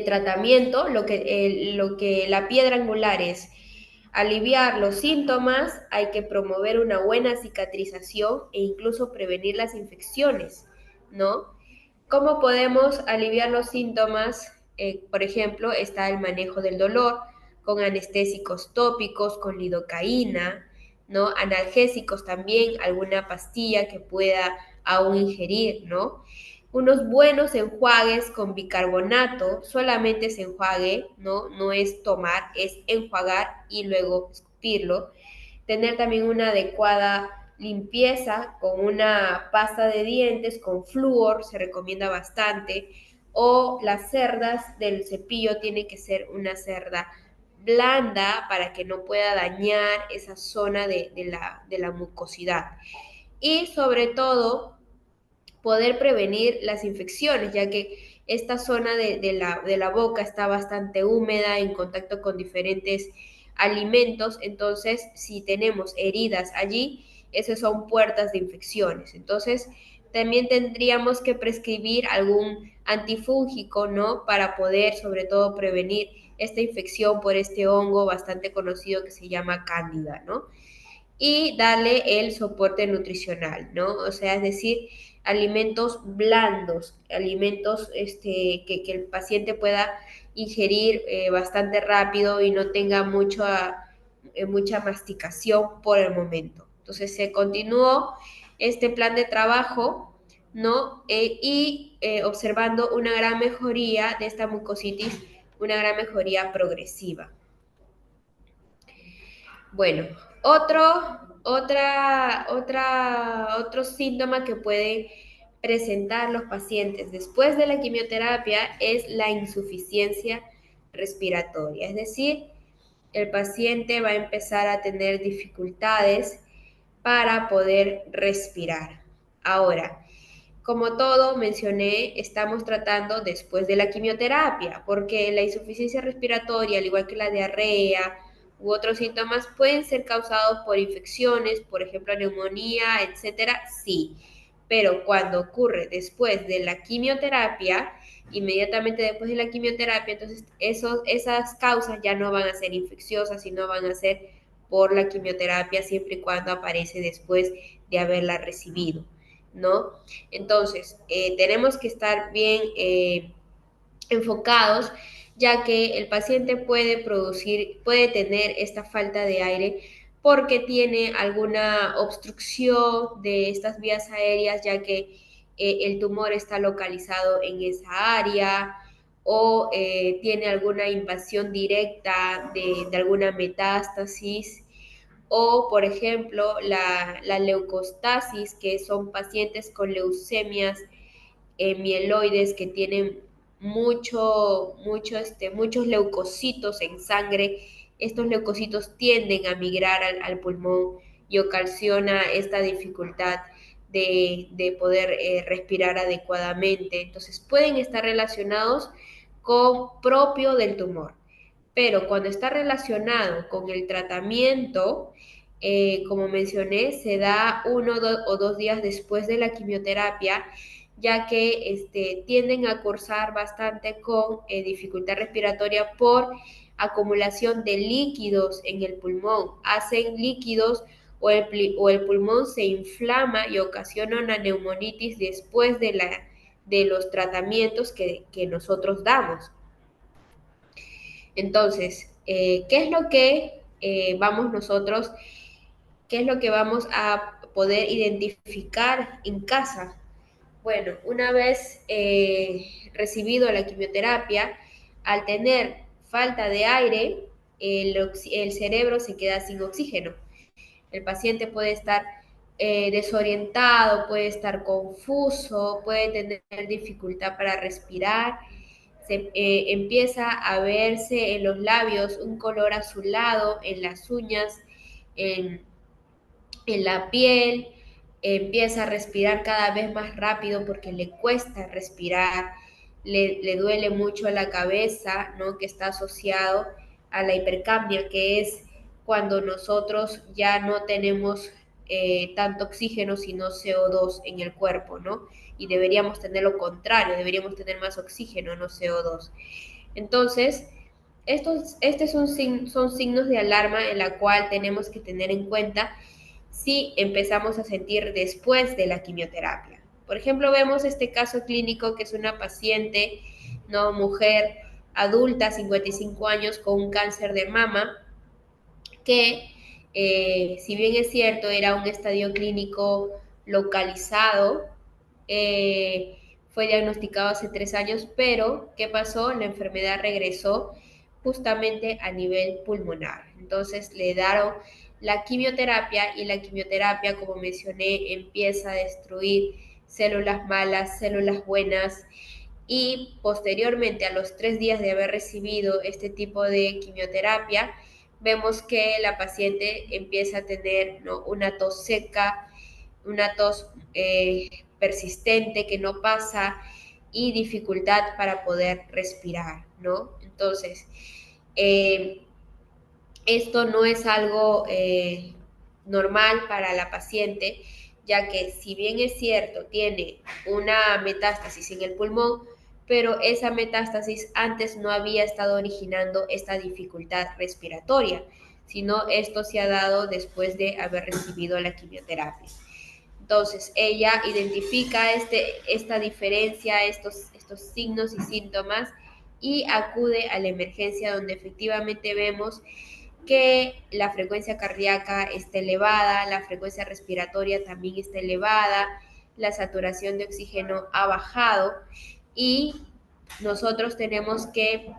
tratamiento, lo que la piedra angular es aliviar los síntomas, hay que promover una buena cicatrización e incluso prevenir las infecciones, ¿no? ¿Cómo podemos aliviar los síntomas? Por ejemplo, está el manejo del dolor con anestésicos tópicos, con lidocaína, ¿no? Analgésicos también, alguna pastilla que pueda aún ingerir, ¿no? Unos buenos enjuagues con bicarbonato, solamente es enjuague, ¿no? No es tomar, es enjuagar y luego escupirlo. Tener también una adecuada limpieza con una pasta de dientes con flúor, se recomienda bastante, o las cerdas del cepillo tiene que ser una cerda blanda para que no pueda dañar esa zona de la mucosidad. Y sobre todo, poder prevenir las infecciones, ya que esta zona de la boca está bastante húmeda, en contacto con diferentes alimentos, entonces si tenemos heridas allí, esas son puertas de infecciones. Entonces, también tendríamos que prescribir algún antifúngico, ¿no? Para poder, sobre todo, prevenir esta infección por este hongo bastante conocido que se llama cándida, ¿no? Y darle el soporte nutricional, ¿no? O sea, es decir, alimentos blandos, alimentos que el paciente pueda ingerir bastante rápido y no tenga mucha masticación por el momento. Entonces se continuó este plan de trabajo, ¿no? Observando una gran mejoría de esta mucositis, una gran mejoría progresiva. Bueno, otro síntoma que pueden presentar los pacientes después de la quimioterapia es la insuficiencia respiratoria, es decir, el paciente va a empezar a tener dificultades para poder respirar. Ahora, como todo mencioné, estamos tratando después de la quimioterapia, porque la insuficiencia respiratoria, al igual que la diarrea u otros síntomas, pueden ser causados por infecciones, por ejemplo, neumonía, etcétera, sí. Pero cuando ocurre después de la quimioterapia, inmediatamente después de la quimioterapia, entonces esas causas ya no van a ser infecciosas, sino van a ser por la quimioterapia, siempre y cuando aparece después de haberla recibido, ¿no? Entonces, tenemos que estar bien enfocados, ya que el paciente puede tener esta falta de aire porque tiene alguna obstrucción de estas vías aéreas, ya que el tumor está localizado en esa área o tiene alguna invasión directa de alguna metástasis o, por ejemplo, la leucostasis, que son pacientes con leucemias mieloides que tienen muchos leucocitos en sangre. Estos leucocitos tienden a migrar al pulmón y ocasiona esta dificultad de poder respirar adecuadamente. Entonces pueden estar relacionados con propio del tumor. Pero cuando está relacionado con el tratamiento, como mencioné, se da 1 o 2 días después de la quimioterapia, ya que tienden a cursar bastante con dificultad respiratoria por acumulación de líquidos en el pulmón. Hacen líquidos o el pulmón se inflama y ocasiona una neumonitis después de los tratamientos que nosotros damos. Entonces, ¿qué es lo que qué es lo que vamos a poder identificar en casa? Bueno, una vez recibido la quimioterapia, al tener falta de aire, el cerebro se queda sin oxígeno. El paciente puede estar desorientado, puede estar confuso, puede tener dificultad para respirar, empieza a verse en los labios un color azulado, en las uñas, en, en la piel, empieza a respirar cada vez más rápido porque le cuesta respirar, le duele mucho la cabeza, ¿no? Que está asociado a la hipercapnia, que es cuando nosotros ya no tenemos tanto oxígeno, sino CO2 en el cuerpo, ¿no? Y deberíamos tener lo contrario, deberíamos tener más oxígeno, no CO2. Entonces, son signos de alarma en la cual tenemos que tener en cuenta si empezamos a sentir después de la quimioterapia. Por ejemplo, vemos este caso clínico que es una paciente, no mujer adulta, 55 años, con un cáncer de mama, que si bien es cierto, era un estadio clínico localizado, fue diagnosticado hace 3 años, pero ¿qué pasó? La enfermedad regresó justamente a nivel pulmonar. Entonces le dieron la quimioterapia y la quimioterapia, como mencioné, empieza a destruir células malas, células buenas y posteriormente a los 3 días de haber recibido este tipo de quimioterapia, vemos que la paciente empieza a tener, ¿no?, una tos seca, una tos persistente que no pasa y dificultad para poder respirar, ¿no? Entonces, esto no es algo normal para la paciente, ya que si bien es cierto, tiene una metástasis en el pulmón, pero esa metástasis antes no había estado originando esta dificultad respiratoria, sino esto se ha dado después de haber recibido la quimioterapia. Entonces, ella identifica esta diferencia, estos signos y síntomas y acude a la emergencia donde efectivamente vemos que la frecuencia cardíaca está elevada, la frecuencia respiratoria también está elevada, la saturación de oxígeno ha bajado y nosotros tenemos que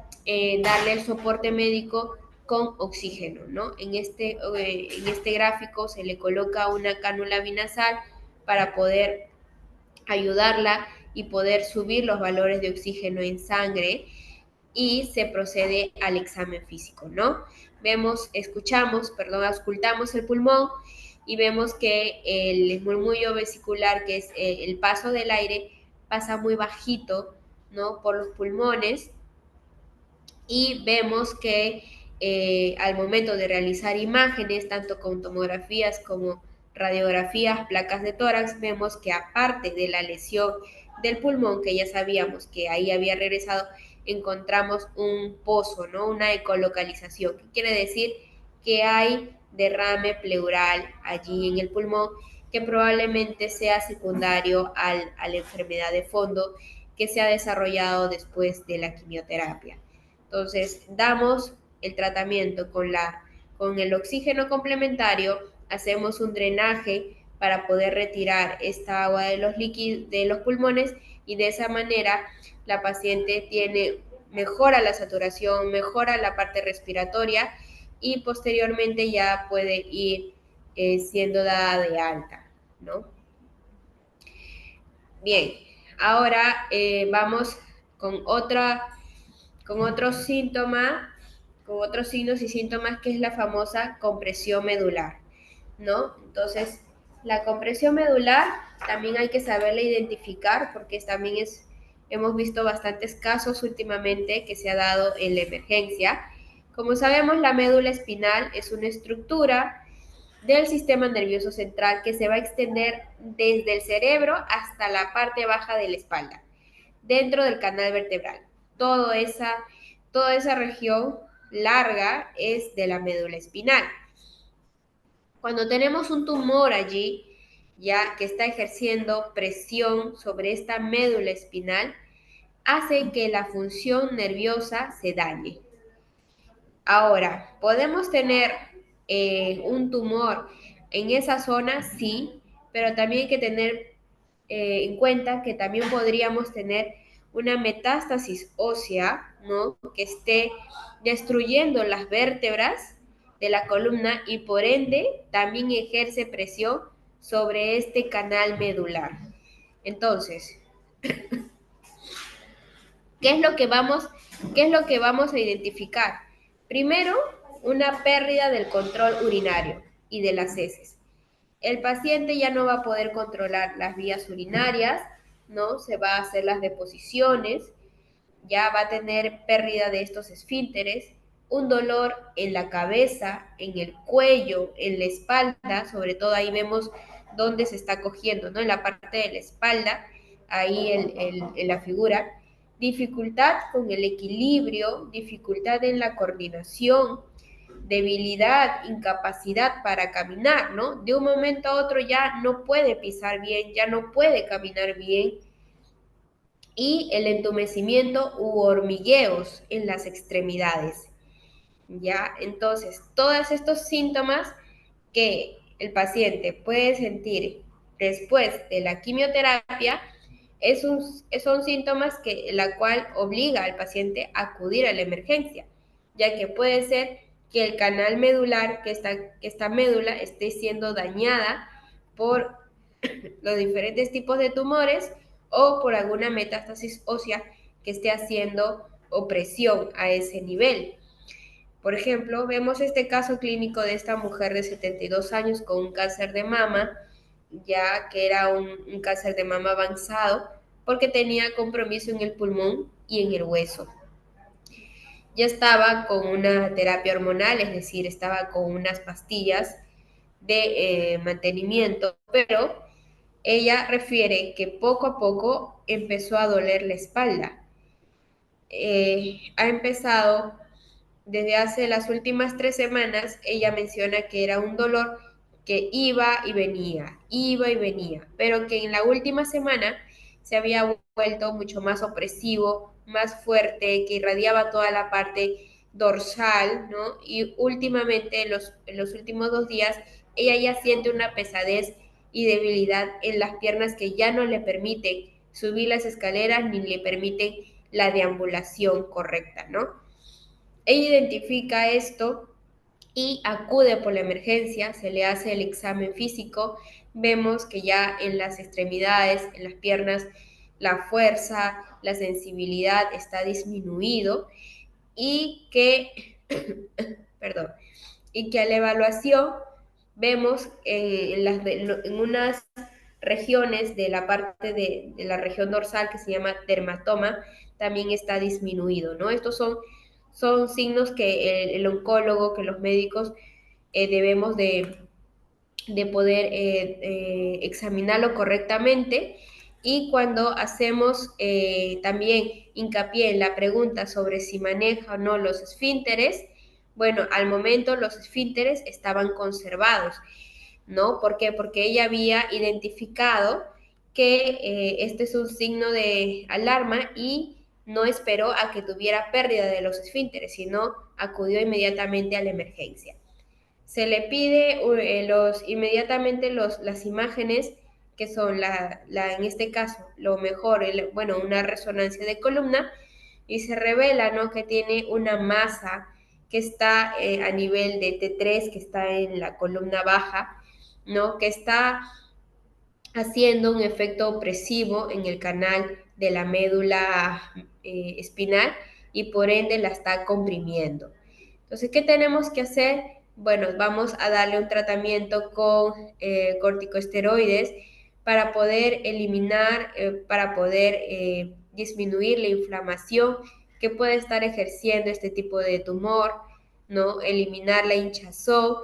darle el soporte médico con oxígeno, ¿no? En este gráfico se le coloca una cánula binasal para poder ayudarla y poder subir los valores de oxígeno en sangre y se procede al examen físico, ¿no? auscultamos el pulmón y vemos que el murmullo vesicular, que es el paso del aire, pasa muy bajito, ¿no?, por los pulmones, y vemos que al momento de realizar imágenes, tanto con tomografías como radiografías, placas de tórax, vemos que aparte de la lesión del pulmón, que ya sabíamos que ahí había regresado, encontramos un pozo, ¿no?, una ecolocalización, que quiere decir que hay derrame pleural allí en el pulmón, que probablemente sea secundario a la enfermedad de fondo que se ha desarrollado después de la quimioterapia. Entonces, damos el tratamiento con el oxígeno complementario, hacemos un drenaje para poder retirar esta agua de los líquidos de los pulmones, y de esa manera la paciente mejora la saturación, mejora la parte respiratoria, y posteriormente ya puede ir siendo dada de alta, ¿no? Bien, ahora vamos con otro síntoma, con otros signos y síntomas, que es la famosa compresión medular, ¿no? Entonces, la compresión medular también hay que saberla identificar, porque también hemos visto bastantes casos últimamente que se ha dado en la emergencia. Como sabemos, la médula espinal es una estructura del sistema nervioso central que se va a extender desde el cerebro hasta la parte baja de la espalda, dentro del canal vertebral. Toda esa región larga es de la médula espinal. Cuando tenemos un tumor allí, ya que está ejerciendo presión sobre esta médula espinal, hace que la función nerviosa se dañe. Ahora, ¿podemos tener un tumor en esa zona? Sí, pero también hay que tener en cuenta que también podríamos tener una metástasis ósea, ¿no?, que esté destruyendo las vértebras de la columna, y por ende también ejerce presión sobre este canal medular. Entonces, ¿qué es lo que vamos a identificar? Primero, una pérdida del control urinario y de las heces. El paciente ya no va a poder controlar las vías urinarias, ¿no? Se va a hacer las deposiciones, ya va a tener pérdida de estos esfínteres, un dolor en la cabeza, en el cuello, en la espalda, sobre todo ahí vemos dónde se está cogiendo, ¿no?, en la parte de la espalda, ahí en la figura. Dificultad con el equilibrio, dificultad en la coordinación, debilidad, incapacidad para caminar, ¿no? De un momento a otro ya no puede pisar bien, ya no puede caminar bien, y el entumecimiento u hormigueos en las extremidades, ¿ya? Entonces, todos estos síntomas que el paciente puede sentir después de la quimioterapia son síntomas la cual obliga al paciente a acudir a la emergencia, ya que puede ser que el canal medular, que esta médula esté siendo dañada por los diferentes tipos de tumores, o por alguna metástasis ósea que esté haciendo opresión a ese nivel. Por ejemplo, vemos este caso clínico de esta mujer de 72 años con un cáncer de mama, ya que era un cáncer de mama avanzado, porque tenía compromiso en el pulmón y en el hueso. Ya estaba con una terapia hormonal, es decir, estaba con unas pastillas de mantenimiento, pero ella refiere que poco a poco empezó a doler la espalda. Ha empezado desde hace las últimas 3 semanas. Ella menciona que era un dolor que iba y venía, pero que en la última semana se había vuelto mucho más opresivo, más fuerte, que irradiaba toda la parte dorsal, ¿no? Y últimamente, en los últimos 2 días, ella ya siente una pesadez y debilidad en las piernas que ya no le permiten subir las escaleras ni le permiten la deambulación correcta, ¿no? Ella identifica esto y acude por la emergencia, se le hace el examen físico, vemos que ya en las extremidades, en las piernas, la fuerza, la sensibilidad está disminuido, y que perdón, y que a la evaluación vemos en unas regiones de la parte de la región dorsal que se llama dermatoma, también está disminuido, ¿no? Estos son signos que el oncólogo, que los médicos debemos de poder examinarlo correctamente. Y cuando hacemos también hincapié en la pregunta sobre si maneja o no los esfínteres, bueno, al momento los esfínteres estaban conservados, ¿no? ¿Por qué? Porque ella había identificado que este es un signo de alarma y no esperó a que tuviera pérdida de los esfínteres, sino acudió inmediatamente a la emergencia. Se le pide inmediatamente las imágenes que son en este caso, lo mejor, bueno, una resonancia de columna, y se revela, ¿no?, que tiene una masa que está a nivel de T3, que está en la columna baja, ¿no?, que está haciendo un efecto opresivo en el canal de la médula espinal y por ende la está comprimiendo. Entonces, ¿qué tenemos que hacer? Bueno, vamos a darle un tratamiento con corticosteroides para poder eliminar, para poder disminuir la inflamación que puede estar ejerciendo este tipo de tumor, ¿no? Eliminar la hinchazón,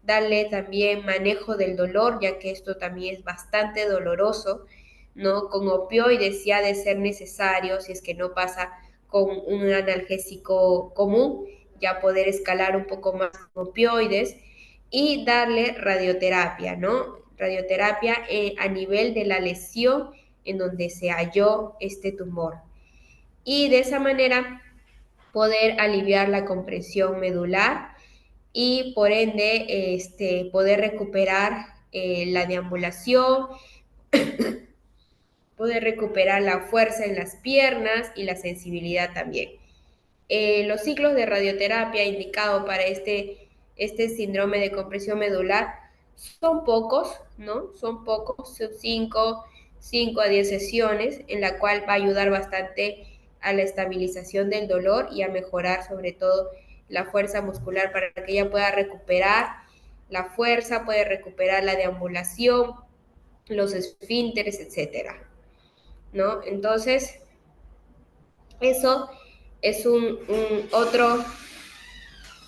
darle también manejo del dolor, ya que esto también es bastante doloroso, ¿no? Con opioides si ha de ser necesario, si es que no pasa con un analgésico común, ya poder escalar un poco más con opioides y darle radioterapia, ¿no? Radioterapia a nivel de la lesión en donde se halló este tumor. Y de esa manera poder aliviar la compresión medular y por ende poder recuperar la deambulación, poder recuperar la fuerza en las piernas y la sensibilidad también. Los ciclos de radioterapia indicados para este síndrome de compresión medular son pocos, ¿no? Son pocos, son 5 a 10 sesiones, en la cual va a ayudar bastante a la estabilización del dolor y a mejorar sobre todo la fuerza muscular para que ella pueda recuperar la fuerza, puede recuperar la deambulación, los esfínteres, etcétera, ¿no? Entonces, eso es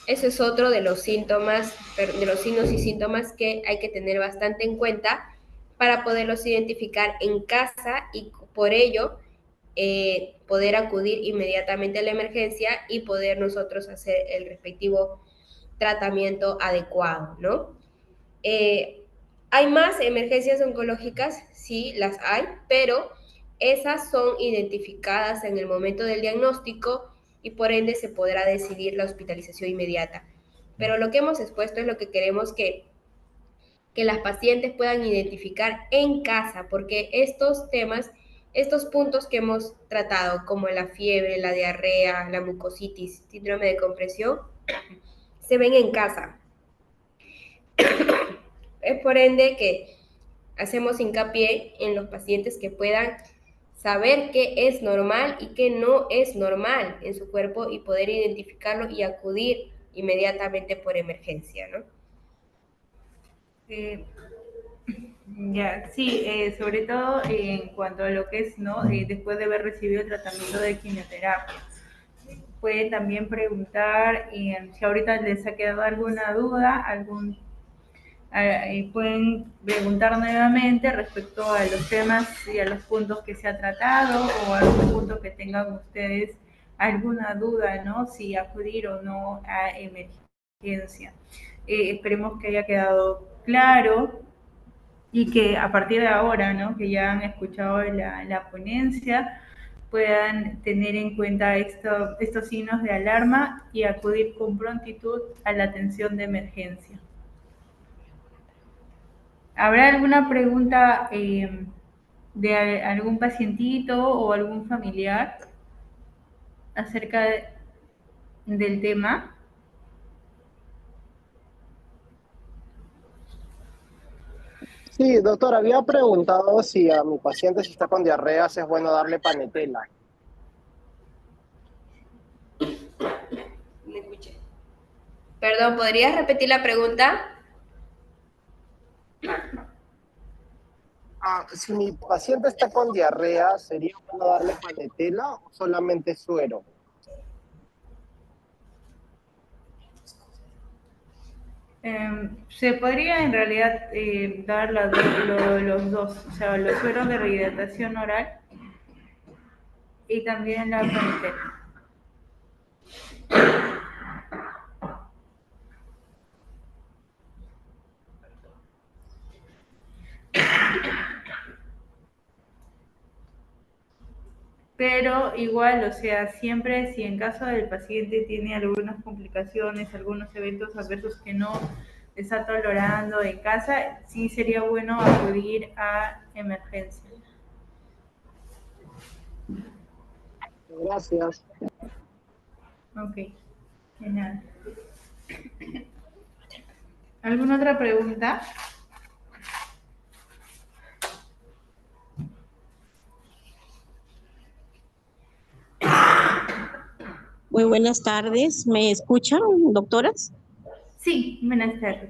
eso es otro de los síntomas, de los signos y síntomas que hay que tener bastante en cuenta para poderlos identificar en casa y por ello poder acudir inmediatamente a la emergencia y poder nosotros hacer el respectivo tratamiento adecuado, ¿no? ¿Hay más emergencias oncológicas? Sí, las hay, pero esas son identificadas en el momento del diagnóstico y por ende se podrá decidir la hospitalización inmediata. Pero lo que hemos expuesto es lo que queremos que las pacientes puedan identificar en casa, porque estos temas, estos puntos que hemos tratado, como la fiebre, la diarrea, la mucositis, síndrome de compresión, se ven en casa. Es por ende que hacemos hincapié en los pacientes que puedan saber qué es normal y qué no es normal en su cuerpo y poder identificarlo y acudir inmediatamente por emergencia, ¿no? Ya, sí, sobre todo en cuanto a lo que es, ¿no? Después de haber recibido el tratamiento de quimioterapia. Pueden también preguntar si ahorita les ha quedado alguna duda, pueden preguntar nuevamente respecto a los temas y a los puntos que se ha tratado o algún punto que tengan ustedes alguna duda, ¿no? Si acudir o no a emergencia. Esperemos que haya quedado claro y que a partir de ahora, ¿no?, que ya han escuchado la ponencia, puedan tener en cuenta estos signos de alarma y acudir con prontitud a la atención de emergencia. ¿Habrá alguna pregunta de algún pacientito o algún familiar acerca del tema? Sí, doctor, había preguntado si a mi paciente, si está con diarreas, es bueno darle panetela. Me escuché. Perdón, ¿podrías repetir la pregunta? Si mi paciente está con diarrea, ¿sería bueno darle panetela o solamente suero? Se podría en realidad dar los dos, o sea, los sueros de rehidratación oral y también la panetela. Pero igual, o sea, siempre si en caso del paciente tiene algunas complicaciones, algunos eventos adversos que no está tolerando en casa, sí sería bueno acudir a emergencia. Gracias. Ok, genial. ¿Alguna otra pregunta? Muy buenas tardes. ¿Me escuchan, doctoras? Sí, buenas tardes.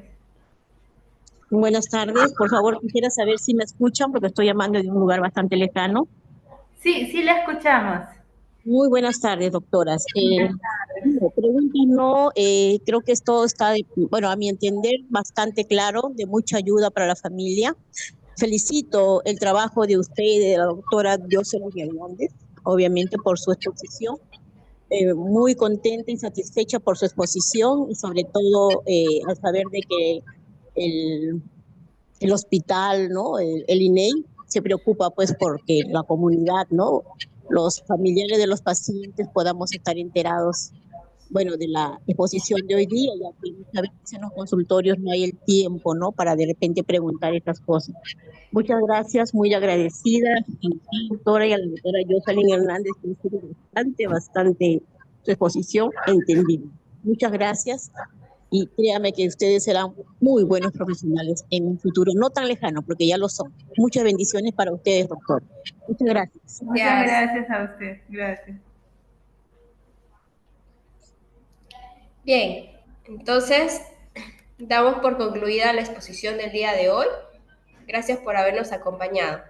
Buenas tardes. Por favor, quisiera saber si me escuchan porque estoy llamando de un lugar bastante lejano. Sí, sí la escuchamos. Muy buenas tardes, doctoras. Pregunta no, creo que esto está, bueno, a mi entender, bastante claro, de mucha ayuda para la familia. Felicito el trabajo de usted y de la doctora Jocelyn Hernández, obviamente por su exposición. Muy contenta y satisfecha por su exposición y sobre todo al saber de que el, el hospital, ¿no? El INEI se preocupa pues porque la comunidad, ¿no? Los familiares de los pacientes podamos estar enterados, bueno, de la exposición de hoy día, ya que muchas veces en los consultorios no hay el tiempo, ¿no? Para de repente preguntar estas cosas. Muchas gracias, muy agradecida a la doctora y a la doctora Jocelyn Hernández, que estuvo bastante su exposición entendida. Muchas gracias y créame que ustedes serán muy buenos profesionales en un futuro no tan lejano, porque ya lo son. Muchas bendiciones para ustedes, doctor. Muchas gracias. Muchas gracias a usted. Gracias. Bien, entonces damos por concluida la exposición del día de hoy. Gracias por habernos acompañado.